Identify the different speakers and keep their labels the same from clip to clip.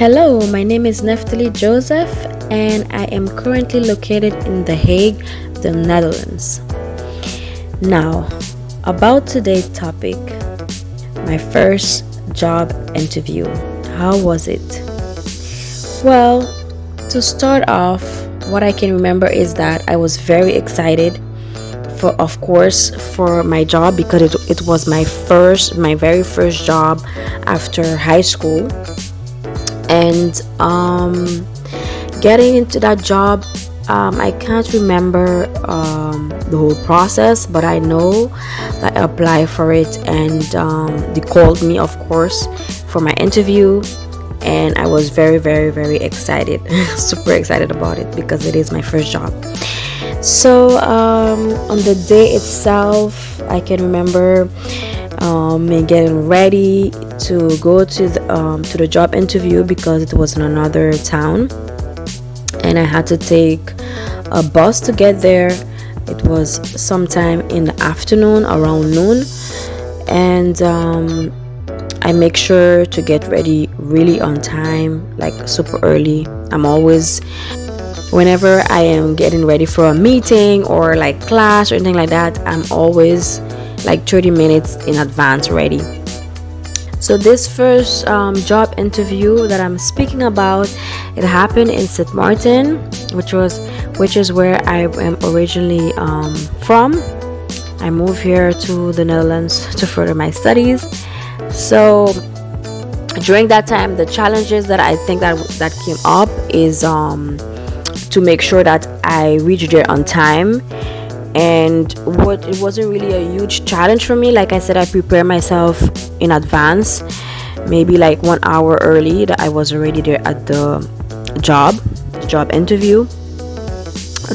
Speaker 1: Hello, my name is Neftali Joseph, and I am currently located in The Hague, the Netherlands. Now, about today's topic, my first job interview. How was it? Well, to start off, what I can remember is that I was very excited for, of course, for my job because it was my very first job after high school. And getting into that job, I can't remember the whole process, but I know that I applied for it, and they called me, of course, for my interview. And I was very, very, very excited, super excited about it because it is my first job. So on the day itself, I can remember me getting ready to go to the job interview because it was in another town, and I had to take a bus to get there. It was sometime in the afternoon, around noon, and I make sure to get ready really on time, like super early. I'm always, whenever I am getting ready for a meeting or like class or anything like that, I'm always like 30 minutes in advance ready. So this first job interview that I'm speaking about, it happened in St. Martin, which is where I am originally from. I moved here to the Netherlands to further my studies. So during that time, the challenges that I think that came up is to make sure that I reach there on time. And what it wasn't really a huge challenge for me. Like I said, I prepare myself in advance, maybe like 1 hour early, that I was already there at the job interview.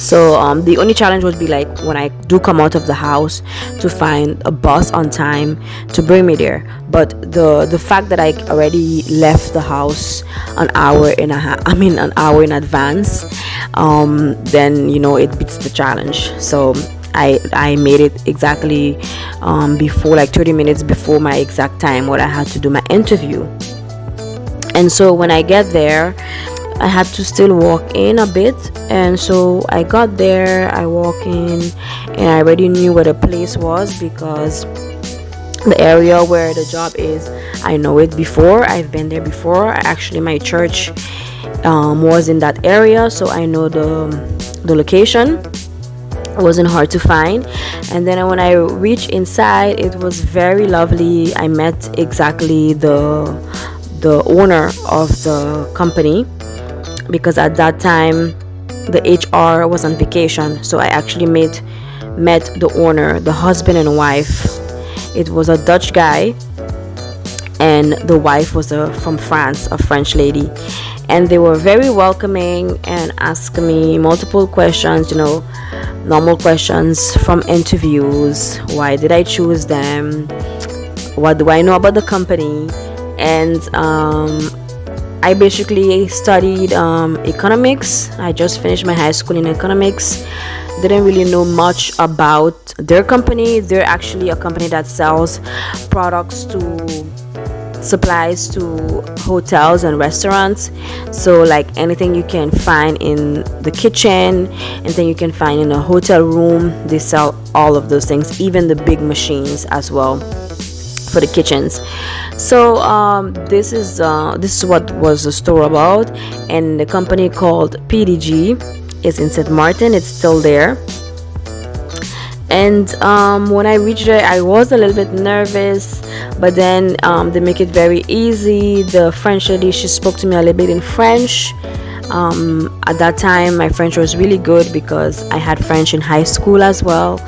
Speaker 1: So the only challenge would be like when I do come out of the house to find a bus on time to bring me there. But the fact that I already left the house an hour in advance, then it beats the challenge. So I made it exactly before, like 30 minutes before my exact time what I had to do my interview. And so when I get there, I had to still walk in a bit, and so I got there, I walk in, and I already knew where the place was because the area where the job is, I know it before. I've been there before. Actually, my church was in that area, so I know the location. It wasn't hard to find. And then when I reached inside, it was very lovely. I met exactly the owner of the company, because at that time the HR was on vacation. So I actually met the owner, the husband and wife. It was a Dutch guy, and the wife was from France, a French lady. And they were very welcoming and asked me multiple questions, normal questions from interviews. Why did I choose them? What do I know about the company? And I basically studied economics. I just finished my high school in economics. Didn't really know much about their company. They're actually a company that sells supplies to hotels and restaurants. So like anything you can find in the kitchen, anything you can find in a hotel room, they sell all of those things, even the big machines as well for the kitchens. So this is what was the store about. And the company called PDG is in St. Martin. It's still there. And when I reached there, I was a little bit nervous, but then they make it very easy. The French lady, she spoke to me a little bit in French. At that time, my French was really good because I had French in high school as well.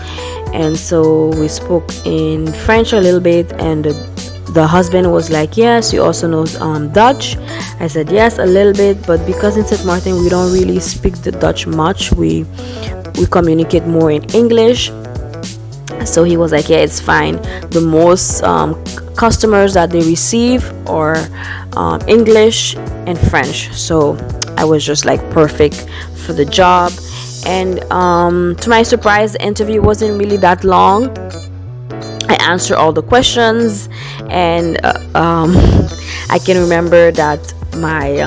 Speaker 1: And so we spoke in French a little bit, and the husband was like, yes, you also know Dutch. I said yes, a little bit, but because in St. Martin we don't really speak the Dutch much, we communicate more in English. So he was like, yeah, it's fine. The most customers that they receive are English and French. So I was just like perfect for the job. And to my surprise, the interview wasn't really that long. I answered all the questions, and I can remember that my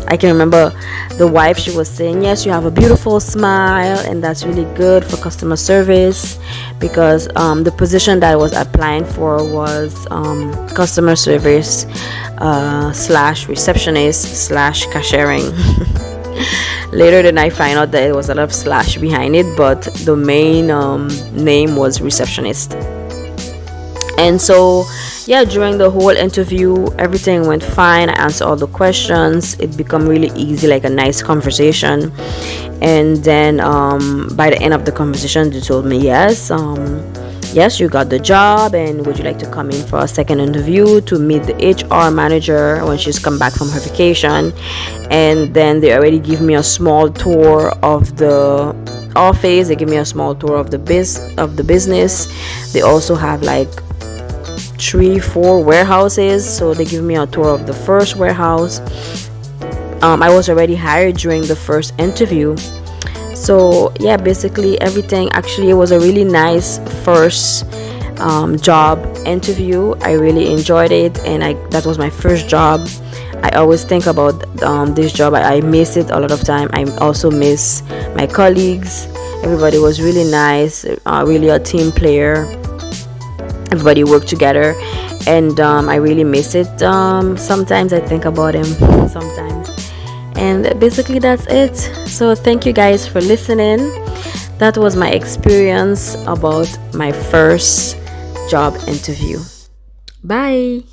Speaker 1: I can remember the wife, she was saying, yes, you have a beautiful smile, and that's really good for customer service, because the position that I was applying for was customer service slash receptionist slash cashiering. Later then I find out that it was a lot of slash behind it, but the main name was receptionist. And so, yeah, during the whole interview, everything went fine. I answered all the questions. It became really easy, like a nice conversation. And then by the end of the conversation, they told me, yes, you got the job, and would you like to come in for a second interview to meet the HR manager when she's come back from her vacation. And then they already give me a small tour of the office. They give me a small tour of the business. They also have like 3-4 warehouses, so they give me a tour of the first warehouse. I was already hired during the first interview. So yeah, basically everything, actually it was a really nice first job interview. I really enjoyed it, and that was my first job. I always think about this job. I miss it a lot of time. I also miss my colleagues. Everybody was really nice, really a team player. Everybody worked together, and I really miss it. Sometimes I think about him sometimes. And basically that's it. So thank you guys for listening. That was my experience about my first job interview. Bye.